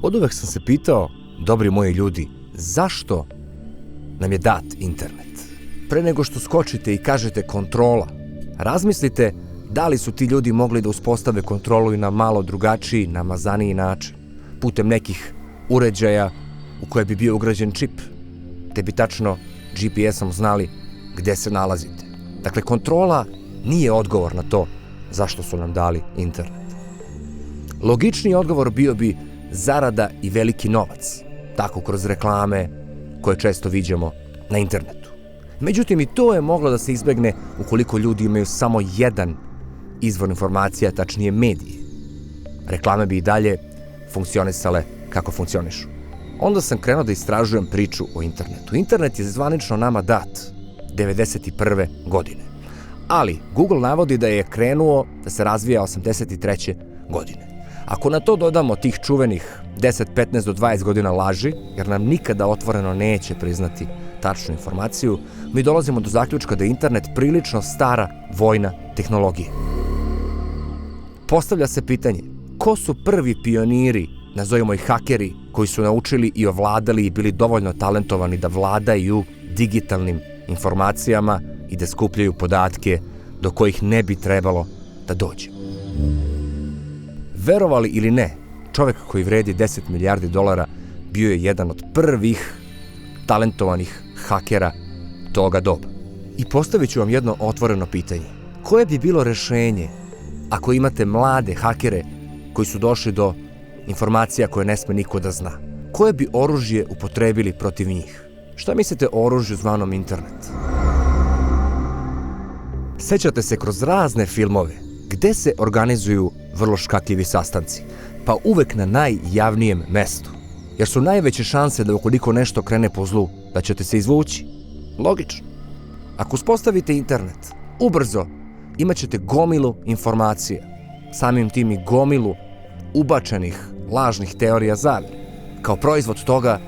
Oduvek sam se pitao, dobri moji ljudi, zašto nam je dat internet? Pre nego što skočite i kažete kontrola, razmislite da li su ti ljudi mogli da uspostave kontrolu i na malo drugačiji, namazaniji način, putem nekih uređaja u koje bi bio ugrađen čip, te bi tačno GPS-om znali gde se nalazite. Dakle, kontrola nije odgovor na to zašto su nam dali internet. Logičniji odgovor bio bi zarada i veliki novac, tako kroz reklame koje često viđamo na internetu. Međutim, i to je moglo da se izbegne ukoliko ljudi imaju samo jedan izvor informacija, tačnije medije. Reklame bi i dalje funkcionisale kako funkcionišu. Onda sam krenuo da istražujem priču o internetu. Internet je zvanično nama dat 1991. godine. Ali Google navodi da je krenuo da se razvija 1983. godine. Ako na to dodamo tih čuvenih 10, 15 do 20 godina laži, jer nam nikada otvoreno neće priznati tačnu informaciju, mi dolazimo do zaključka da je internet prilično stara vojna tehnologija. Postavlja se pitanje, ko su prvi pioniri, nazovimo ih hakeri, koji su naučili i ovladali i bili dovoljno talentovani da vladaju digitalnim informacijama i da skupljaju podatke do kojih ne bi trebalo da dođe. Verovali ili ne, čovek koji vredi 10 milijardi dolara bio je jedan od prvih talentovanih hakera toga doba. I postavit ću vam jedno otvoreno pitanje. Koje bi bilo rešenje ako imate mlade hakere koji su došli do informacija koje ne sme niko da zna? Koje bi oružje upotrebili protiv njih? Šta mislite o oružju zvanom internet? Sećate se kroz razne filmove gde se organizuju vrlo škakljivi sastanci, pa uvek na najjavnijem mestu, jer su najveće šanse da ukoliko nešto krene po zlu, da ćete se izvući. Logično. Ako uspostavite internet, ubrzo imat ćete gomilu informacija, samim tim i gomilu ubačenih lažnih teorija zavere. Kao proizvod toga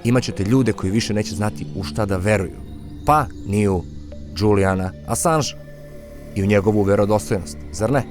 imat ćete ljude koji više neće znati u šta da veruju, pa ni u Juliana Assangea i u njegovu verodostojnost, zar ne?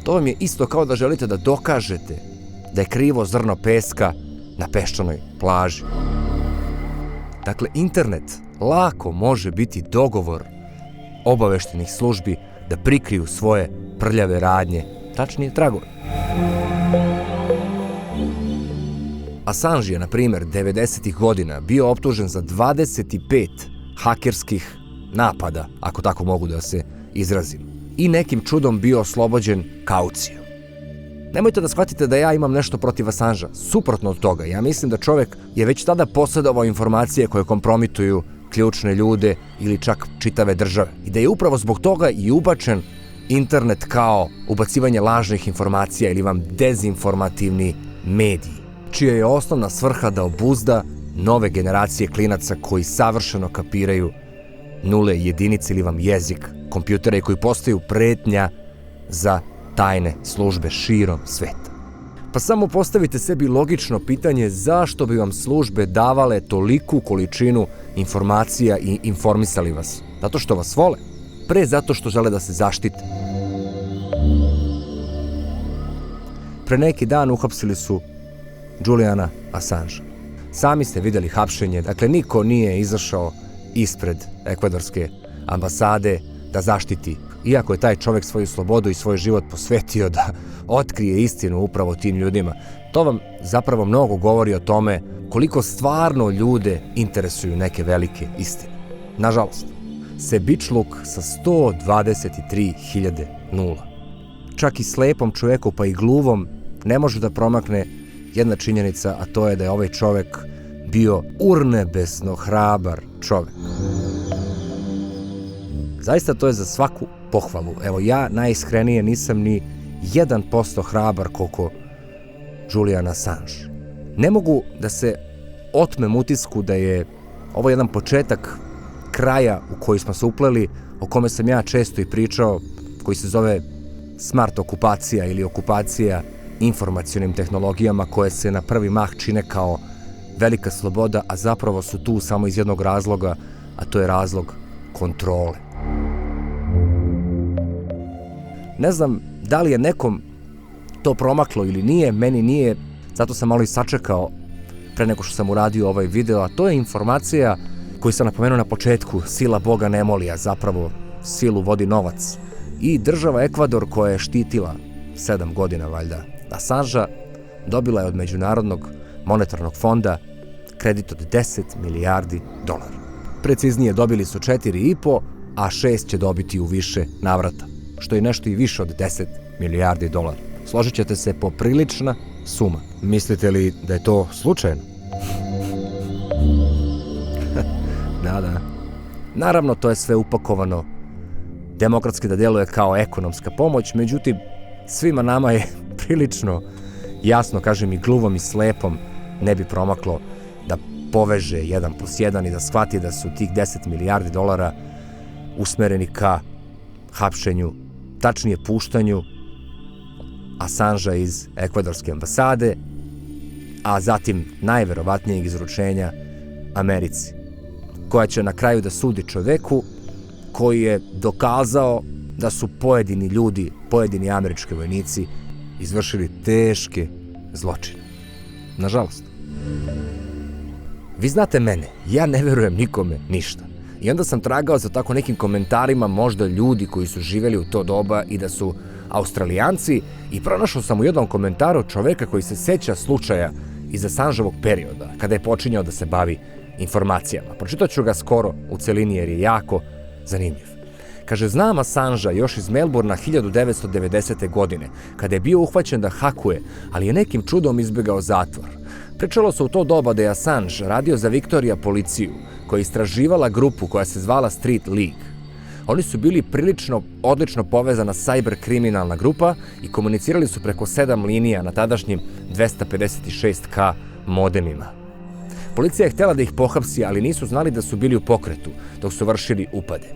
To vam je isto kao da želite da dokažete da je krivo zrno peska na peščanoj plaži. Dakle, internet lako može biti dogovor obaveštenih službi da prikriju svoje prljave radnje, tačnije tragove. Assange je, na primjer, 90. godina bio optužen za 25 hakerskih napada, ako tako mogu da se izrazim, i nekim čudom bio oslobođen kaucijom. Nemojte da shvatite da ja imam nešto protiv Assangea, suprotno od toga. Ja mislim da čovek je već tada posjedovao informacije koje kompromituju ključne ljude ili čak čitave države. I da je upravo zbog toga i ubačen internet kao ubacivanje lažnih informacija ili vam dezinformativni mediji, čija je osnovna svrha da obuzda nove generacije klinaca koji savršeno kapiraju nule i jedinice ili vam jezik kompjutera i koji postaju pretnja za tajne službe širom sveta. Pa samo postavite sebi logično pitanje zašto bi vam službe davale toliku količinu informacija i informisali vas. Zato što vas vole? Pre zato što žele da se zaštite. Pre neki dan uhapsili su Juliana Assangea. Sami ste videli hapšenje, dakle niko nije izašao ispred ekvadorske ambasade da zaštiti, iako je taj čovek svoju slobodu i svoj život posvetio da otkrije istinu upravo tim ljudima. To vam zapravo mnogo govori o tome koliko stvarno ljude interesuju neke velike istine. Nažalost, sebičluk sa 123.000 nula. Čak i slepom čoveku, pa i gluvom, ne može da promakne jedna činjenica, a to je da je ovaj čovek bio urnebesno hrabar čovek. Zaista to je za svaku pohvalu. Evo, ja najiskrenije nisam ni 1% hrabar koliko Julian Assange. Ne mogu da se otmem utisku da je ovo jedan početak kraja u koji smo se upleli, o kome sam ja često i pričao, koji se zove smart okupacija ili okupacija informacionim tehnologijama koje se na prvi mah čine kao velika sloboda, a zapravo su tu samo iz jednog razloga, a to je razlog kontrole. Ne znam da li je nekom to promaklo ili nije, meni nije. Zato sam malo i sačekao pre nego što sam uradio ovaj video, a to je informacija koju sam napomenuo na početku. Sila Boga ne moli, a zapravo silu vodi novac. I država Ekvador, koja je štitila 7 godina valjda Assangea, dobila je od Međunarodnog monetarnog fonda kredit od 10 milijardi dolara. Preciznije, dobili su 4,5, a 6 će dobiti u više navrata, što je nešto i više od 10 milijardi dolara. Složit ćete se, poprilična suma. Mislite li da je to slučajno? Da. Naravno, to je sve upakovano demokratski da djeluje kao ekonomska pomoć, međutim, svima nama je prilično jasno, kažem i gluvom i slepom, ne bi promaklo da poveže 1+1 i da shvati da su tih 10 milijardi dolara usmereni ka hapšenju, tačnije puštanju Assangea iz ekvadorske ambasade, a zatim najverovatnijeg izručenja Americi, koja će na kraju da sudi čoveku koji je dokazao da su pojedini ljudi, pojedini američki vojnici izvršili teške zločine. Nažalost. Vi znate mene, ja ne verujem nikome ništa. I onda sam tragao za tako nekim komentarima možda ljudi koji su živeli u to doba i da su Australijanci, i pronašao sam u jednom komentaru čoveka koji se seća slučaja iz Assangeovog perioda, kada je počinjao da se bavi informacijama. Pročitat ću ga skoro u celini jer je jako zanimljiv. Kaže, znam Assangea još iz Melbourna 1990. godine, kada je bio uhvaćen da hakuje, ali je nekim čudom izbjegao zatvor. Pričalo se u to doba da je Assange radio za Victoria policiju, koja je istraživala grupu koja se zvala Street League. Oni su bili prilično odlično povezana cyber kriminalna grupa i komunicirali su preko 7 linija na tadašnjim 256K modemima. Policija je htjela da ih pohapsi, ali nisu znali da su bili u pokretu dok su vršili upade.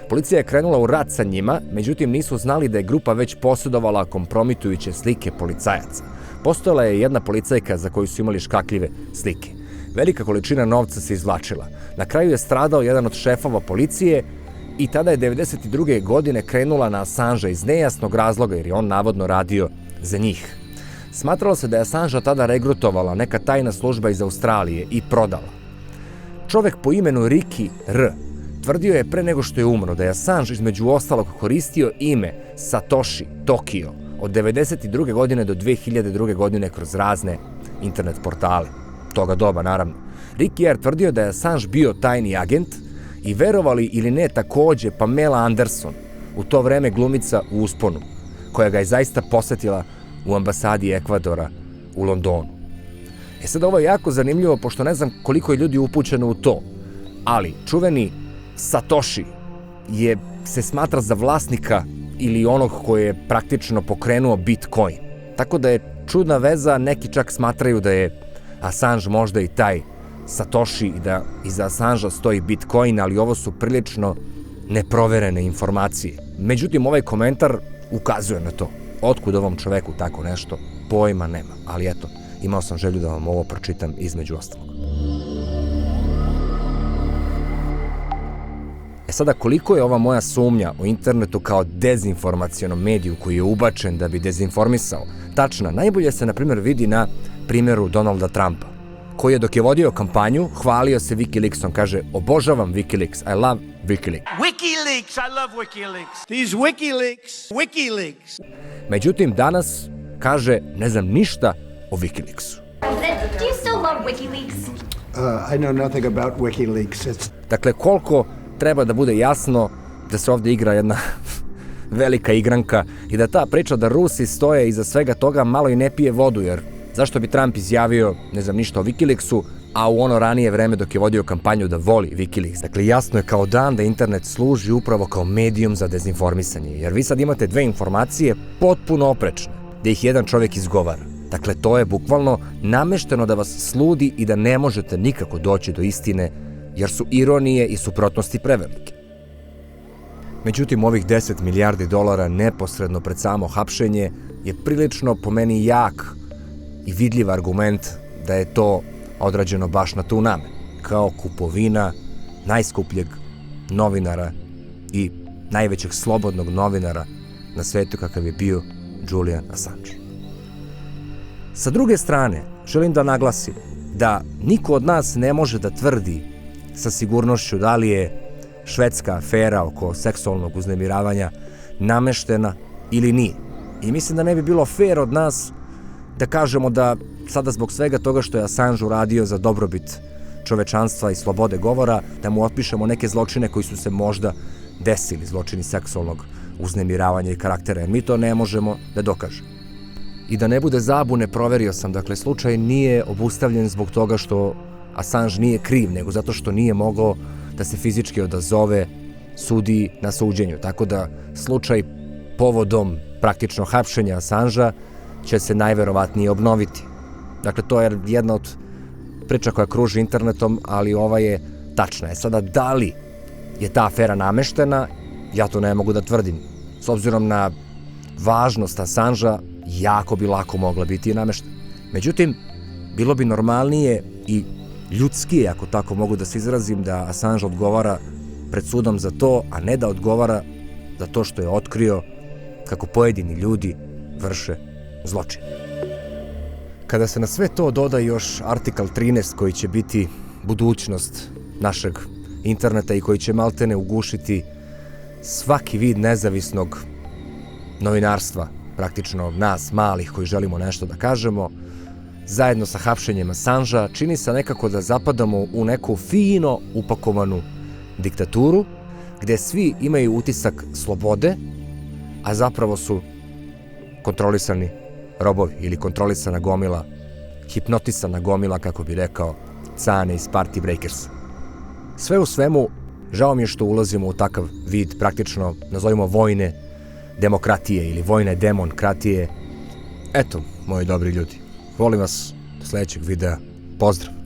Policija je krenula u rat sa njima, međutim nisu znali da je grupa već posjedovala kompromitujuće slike policajaca. Postojala je jedna policajka za koju su imali škakljive slike. Velika količina novca se izvlačila. Na kraju je stradao jedan od šefova policije i tada je 1992. godine krenula na Assangea iz nejasnog razloga jer je on navodno radio za njih. Smatralo se da je Assangea tada regrutovala neka tajna služba iz Australije i prodala. Čovek po imenu Ricky R. tvrdio je pre nego što je umro da je Assange između ostalog koristio ime Satoshi Tokio od 1992. godine do 2002. godine kroz razne internet portale. Toga doba, naravno. Ricky R. tvrdio da je Assange bio tajni agent i verovali ili ne takođe Pamela Anderson, u to vreme glumica u usponu, koja ga je zaista posetila u ambasadi Ekvadora u Londonu. Sad ovo je jako zanimljivo, pošto ne znam koliko je ljudi upućeno u to, ali čuveni Satoshi se smatra za vlasnika ili onog koji je praktično pokrenuo Bitcoin. Tako da je čudna veza, neki čak smatraju da je Assange možda i taj Satoshi i da iza Assangea stoji Bitcoin, ali ovo su prilično neproverene informacije. Međutim, ovaj komentar ukazuje na to. Otkud ovom čoveku tako nešto? Pojma nema, ali eto, imao sam želju da vam ovo pročitam između ostalog. Sada, koliko je ova moja sumnja o internetu kao dezinformacionom mediju koji je ubačen da bi dezinformisao tačna, najbolje se, na primjer, vidi na primjeru Donalda Trumpa, koji je dok je vodio kampanju hvalio se Wikileaksom, kaže, obožavam Wikileaks, I love Wikileaks. WikiLeaks, I love WikiLeaks. These WikiLeaks. Međutim, danas kaže, ne znam ništa o Wikileaksu. Do you still love WikiLeaks? I know nothing about WikiLeaks. Dakle, koliko treba da bude jasno da se ovdje igra jedna velika igranka i da ta priča da Rusi stoje iza svega toga malo i ne pije vodu, jer zašto bi Trump izjavio ne znam ništa o Wikileaksu, a u ono ranije vreme dok je vodio kampanju da voli Wikileaks. Dakle, jasno je kao dan da internet služi upravo kao medijum za dezinformisanje, jer vi sad imate dve informacije potpuno oprečne, da ih jedan čovjek izgovara. Dakle, to je bukvalno namešteno da vas sludi i da ne možete nikako doći do istine, jer su ironije i suprotnosti prevelike. Međutim, ovih 10 milijardi dolara neposredno pred samo hapšenje je prilično po meni jak i vidljiv argument da je to odrađeno baš na tu namenu, kao kupovina najskupljeg novinara i najvećeg slobodnog novinara na svetu kakav je bio Julian Assange. Sa druge strane, želim da naglasim da niko od nas ne može da tvrdi sa sigurnošću da li je švedska afera oko seksualnog uznemiravanja nameštena ili nije. I mislim da ne bi bilo fair od nas da kažemo da sada zbog svega toga što je Assange uradio za dobrobit čovečanstva i slobode govora, da mu otpišemo neke zločine koji su se možda desili, zločini seksualnog uznemiravanja i karaktera, jer mi to ne možemo da dokažemo. I da ne bude zabune, proverio sam, dakle, slučaj nije obustavljen zbog toga što Assange nije kriv, nego zato što nije mogao da se fizički odazove sudiji na suđenju. Tako da slučaj povodom praktično hapšenja Assangea će se najverovatnije obnoviti. Dakle, to je jedna od priča koja kruži internetom, ali ova je tačna. Sada, da li je ta afera nameštena, ja to ne mogu da tvrdim. S obzirom na važnost Assangea, jako bi lako mogla biti i nameštena. Međutim, bilo bi normalnije i ljudskije, ako tako mogu da se izrazim, da Assange odgovara pred sudom za to, a ne da odgovara za to što je otkrio kako pojedini ljudi vrše zločin. Kada se na sve to doda još artikal 13 koji će biti budućnost našeg interneta i koji će maltene ugušiti svaki vid nezavisnog novinarstva, praktično nas malih koji želimo nešto da kažemo, zajedno sa hapšenjem Assangea, čini se nekako da zapadamo u neku fino upakovanu diktaturu, gde svi imaju utisak slobode, a zapravo su kontrolisani robovi ili kontrolisana gomila, hipnotisana gomila, kako bi rekao Cane iz Party Breakersa. Sve u svemu, žao mi je što ulazimo u takav vid, praktično, nazovimo vojne demokratije ili vojne demokratije. Eto, moji dobri ljudi, volim vas do sledećeg videa. Pozdrav!